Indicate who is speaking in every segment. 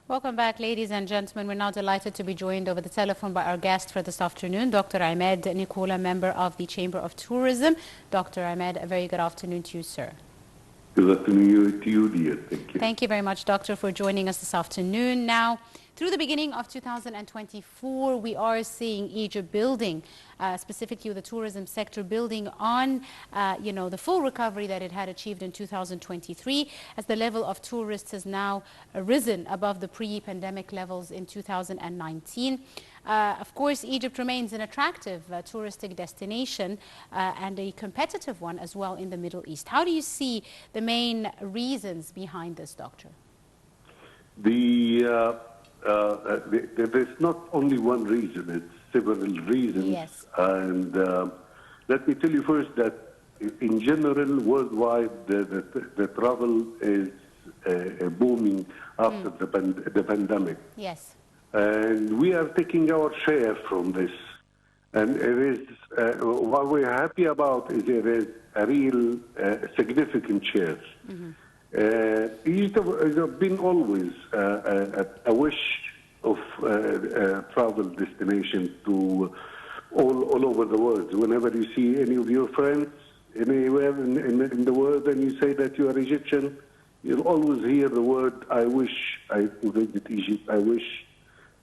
Speaker 1: Welcome back, ladies and gentlemen. We're now delighted to be joined over the telephone by our guest for this afternoon, Dr. Emad Nicola, member of the Chamber of Tourism. Dr. Emad, a very good afternoon to you, sir.
Speaker 2: Good afternoon to you, dear. Thank you.
Speaker 1: Thank you very much, Doctor, for joining us this afternoon. Now, through the beginning of 2024, we are seeing Egypt building, specifically the tourism sector, building on, the full recovery that it had achieved in 2023, as the level of tourists has now risen above the pre-pandemic levels in 2019. Of course, Egypt remains an attractive touristic destination and a competitive one as well in the Middle East. How do you see the main reasons behind this, Doctor?
Speaker 2: There's not only one reason, it's several reasons.
Speaker 1: Yes.
Speaker 2: And let me tell you first that in general, worldwide, the travel is booming after the pandemic.
Speaker 1: Yes.
Speaker 2: And we are taking our share from this. And it is, what we're happy about is there is a real significant share. Egypt has been always a wish of travel destination to all over the world. Whenever you see any of your friends anywhere in the world and you say that you are Egyptian, you'll always hear the word, I wish I could visit Egypt, I wish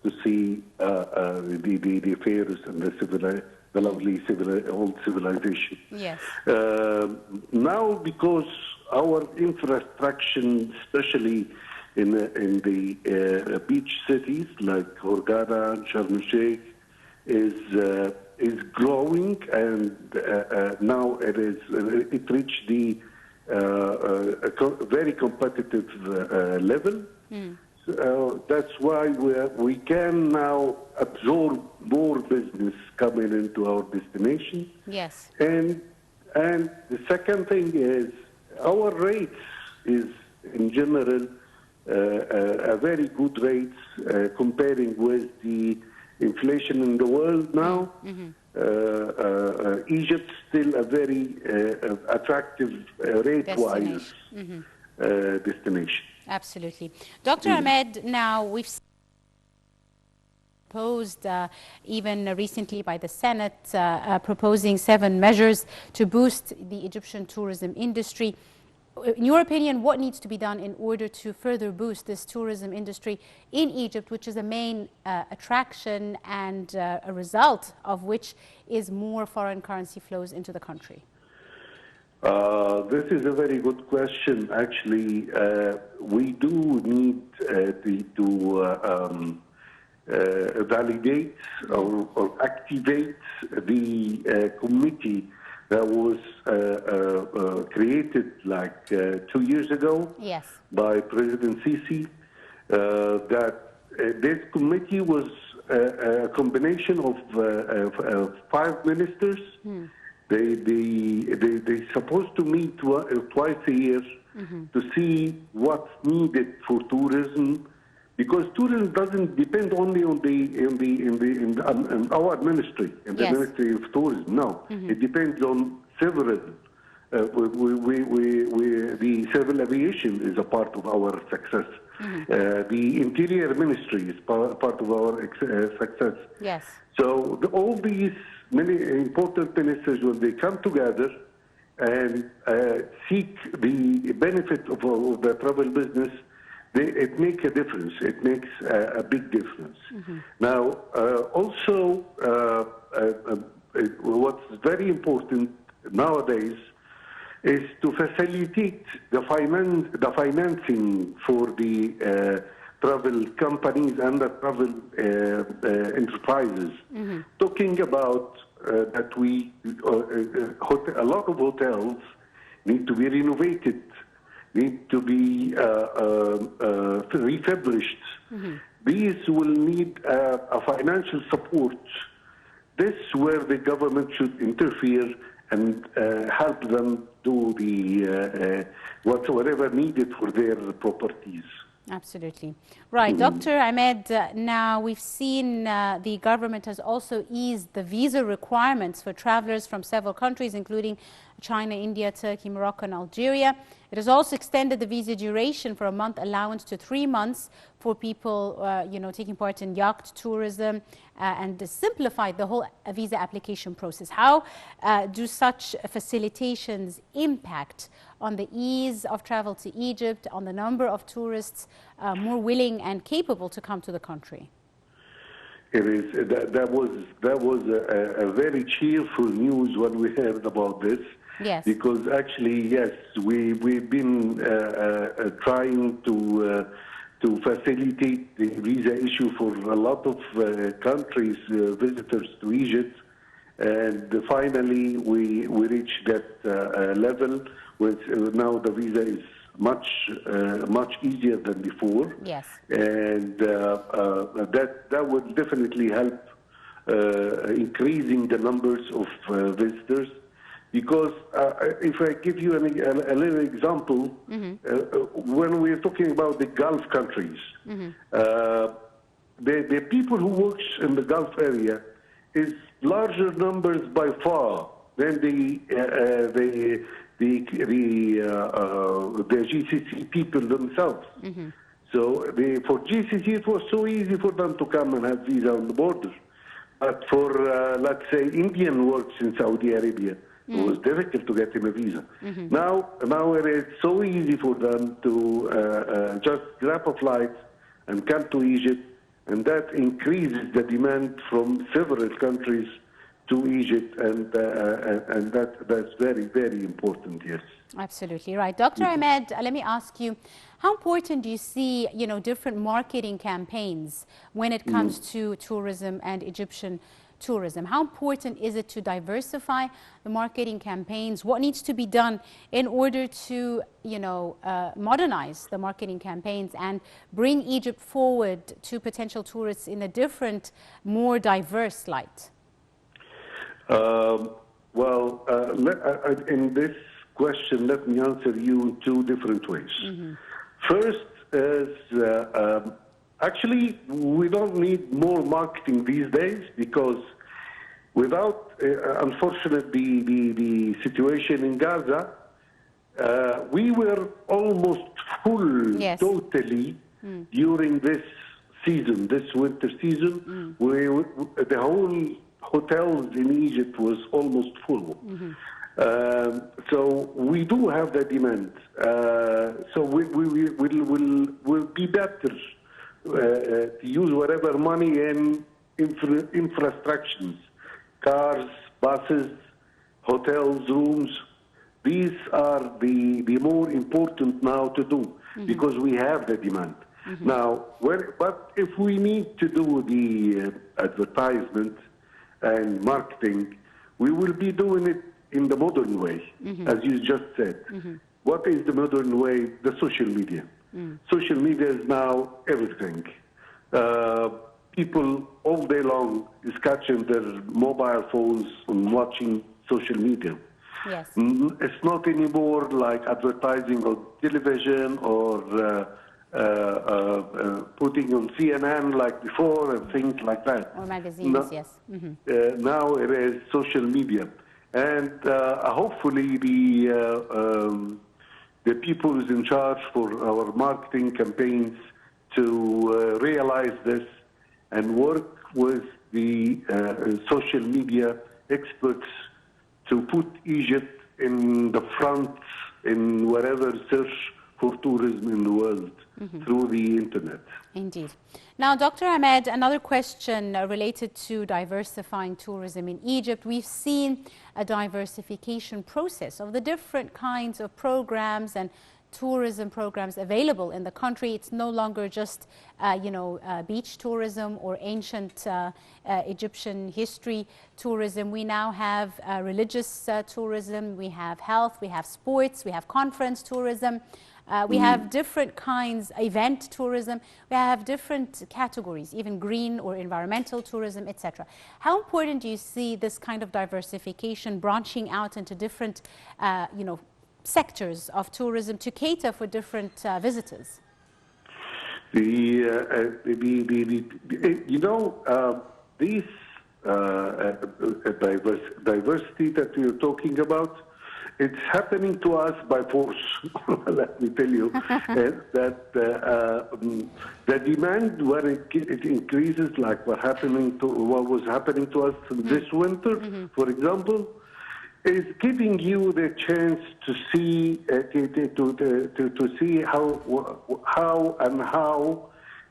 Speaker 2: to see the fairs and the lovely old civilization.
Speaker 1: Yes.
Speaker 2: Now, because our infrastructure, especially in the beach cities like Hurghada and Sharm el-Sheikh, is growing, and now it reached the very competitive level. So that's why we can now absorb more business coming into our destination.
Speaker 1: Yes.
Speaker 2: And the second thing is our rates is in general a very good rates comparing with the inflation in the world now. Egypt still a very attractive rate-wise destination.
Speaker 1: Absolutely. Dr. Emad, now we've proposed even recently by the Senate proposing 7 measures to boost the Egyptian tourism industry. In your opinion, what needs to be done in order to further boost this tourism industry in Egypt, which is a main attraction and a result of which is more foreign currency flows into the country?
Speaker 2: This is a very good question. Actually, we do need to validate or activate the committee that was created like 2 years ago.
Speaker 1: Yes. By
Speaker 2: President Sisi. That this committee was a combination of 5 ministers. They're supposed to meet twice a year to see what's needed for tourism, because tourism doesn't depend only on our ministry, in the Ministry of Tourism. No, it depends on several. The civil aviation is a part of our success. The Interior Ministry is part of our success.
Speaker 1: Yes.
Speaker 2: So all these many important ministers, when they come together and seek the benefit of the travel business, it makes a difference. It makes a big difference. Now, also, what's very important nowadays is to facilitate the financing for the travel companies and the travel enterprises. Talking about that a lot of hotels need to be renovated, need to be refurbished. These will need a financial support. This is where the government should interfere and help them do the whatever needed for their properties.
Speaker 1: Absolutely. Right. Dr. Emad, now we've seen the government has also eased the visa requirements for travelers from several countries, including China, India, Turkey, Morocco, and Algeria. It has also extended the visa duration for a month allowance to 3 months for people, taking part in yacht tourism, and simplified the whole visa application process. How do such facilitations impact on the ease of travel to Egypt, on the number of tourists more willing and capable to come to the country?
Speaker 2: It is. That was a very cheerful news when we heard about this.
Speaker 1: Yes.
Speaker 2: Because actually, yes, we've been trying to facilitate the visa issue for a lot of countries, visitors to Egypt, and finally we reached that level. With now the visa is much easier than before.
Speaker 1: Yes.
Speaker 2: And that would definitely help increasing the numbers of visitors. Because if I give you a little example, when we're talking about the Gulf countries, the people who work in the Gulf area is larger numbers by far than the GCC people themselves. So for GCC, it was so easy for them to come and have visa on the border. But for, let's say, Indian works in Saudi Arabia, it was difficult to get him a visa. Now it is so easy for them to just grab a flight and come to Egypt, and that increases the demand from several countries to Egypt, and that's very, very important, yes.
Speaker 1: Absolutely right. Dr. Emad, let me ask you, how important do you see, different marketing campaigns when it comes to tourism and Egyptian tourism? How important is it to diversify the marketing campaigns? What needs to be done in order to, modernize the marketing campaigns and bring Egypt forward to potential tourists in a different, more diverse light?
Speaker 2: In this question, let me answer you in two different ways. First is, actually, we don't need more marketing these days, because without, unfortunately, the situation in Gaza, we were almost full,
Speaker 1: yes,
Speaker 2: totally, during this season, this winter season. The whole hotels in Egypt was almost full. So we do have the demand. So we'll be better to use whatever money in infrastructures, cars, buses, hotels, rooms. These are the more important now to do, because we have the demand. Now, but if we need to do the advertisement and marketing, we will be doing it in the modern way, as you just said. What is the modern way? The social media. Social media is now everything. People all day long is catching their mobile phones and watching social media.
Speaker 1: Yes.
Speaker 2: It's not anymore like advertising on television or putting on CNN like before and things like that.
Speaker 1: Or magazines, yes.
Speaker 2: Now it is social media. And hopefully the people who's in charge for our marketing campaigns to realize this and work with the social media experts to put Egypt in the front in whatever search for tourism in the world through the internet.
Speaker 1: Indeed. Now, Dr. Emad, another question related to diversifying tourism in Egypt. We've seen a diversification process of the different kinds of programs and tourism programs available in the country. It's no longer just, beach tourism or ancient Egyptian history tourism. We now have religious tourism, we have health, we have sports, we have conference tourism. We have different kinds, event tourism, we have different categories, even green or environmental tourism, etc. How important do you see this kind of diversification branching out into different, sectors of tourism to cater for different visitors?
Speaker 2: These diversity that we're talking about it's happening to us by force. Let me tell you that the demand, when it increases, like what was happening to us this winter, for example, is giving you the chance to see to see how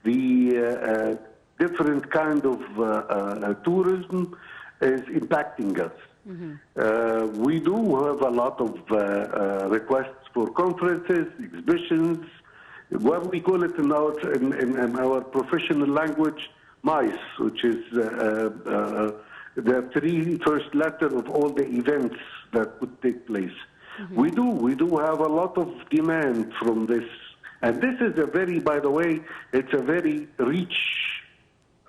Speaker 2: the different kind of tourism is impacting us. We do have a lot of requests for conferences, exhibitions, what we call it in our professional language, MICE, which is the three first letters of all the events that would take place. We do have a lot of demand from this. And this is by the way, it's a very rich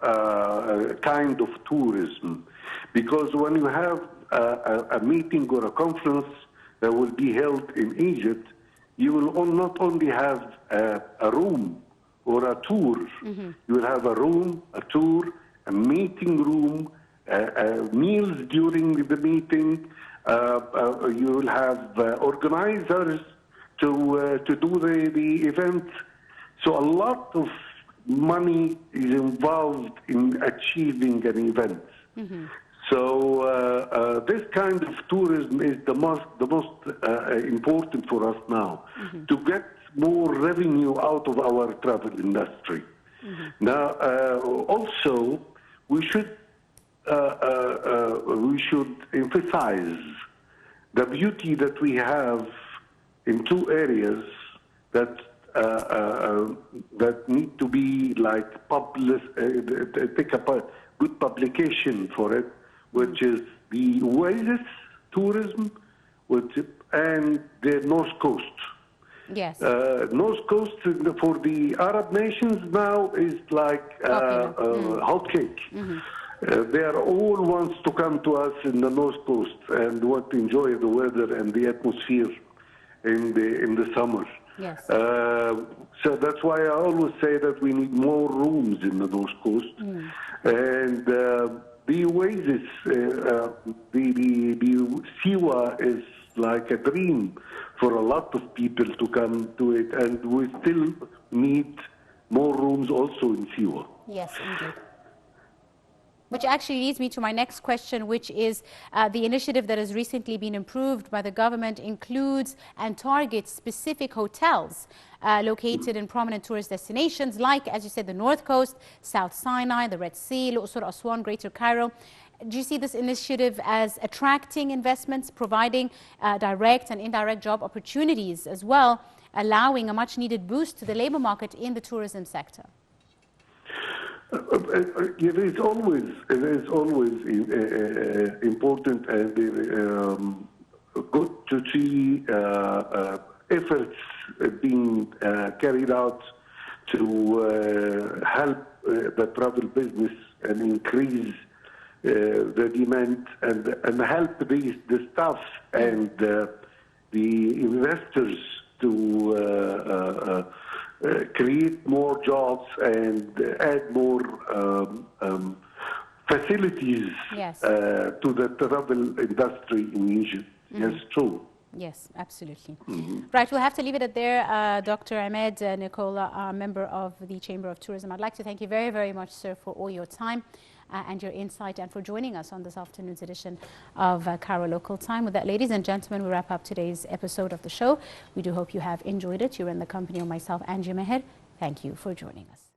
Speaker 2: kind of tourism. Because when you have a meeting or a conference that will be held in Egypt, you will not only have a room or a tour, you will have a room, a tour, a meeting room, meals during the meeting. You will have organizers to do the event. So a lot of money is involved in achieving an event. So this kind of tourism is the most important for us now, to get more revenue out of our travel industry. Now, also, we should emphasize the beauty that we have in two areas that need to be like take a good publication for it, which is the oasis tourism, and the North Coast.
Speaker 1: Yes.
Speaker 2: North Coast for the Arab nations now is like hot cake. They are all wants to come to us in the North Coast and want to enjoy the weather and the atmosphere in the summer.
Speaker 1: Yes.
Speaker 2: So that's why I always say that we need more rooms in the North Coast. And the oasis, the Siwa is like a dream for a lot of people to come to it, and we still need more rooms also in Siwa.
Speaker 1: Yes, indeed. Which actually leads me to my next question, which is the initiative that has recently been approved by the government includes and targets specific hotels located in prominent tourist destinations like, as you said, the North Coast, South Sinai, the Red Sea, Al-Qusr, Aswan, Greater Cairo. Do you see this initiative as attracting investments, providing direct and indirect job opportunities as well, allowing a much-needed boost to the labor market in the tourism sector?
Speaker 2: It is always important and good to see efforts being carried out to help the travel business and increase the demand and help the staff and the investors to create more jobs and add more facilities to the travel industry in Egypt. Yes, true.
Speaker 1: Yes, absolutely. Right, we'll have to leave it at there. Dr. Emad, Nicola, member of the Chamber of Tourism, I'd like to thank you very, very much, sir, for all your time and your insight and for joining us on this afternoon's edition of Cairo Local Time. With that, ladies and gentlemen, we wrap up today's episode of the show. We do hope you have enjoyed it. You're in the company of myself, Angie Meher. Thank you for joining us.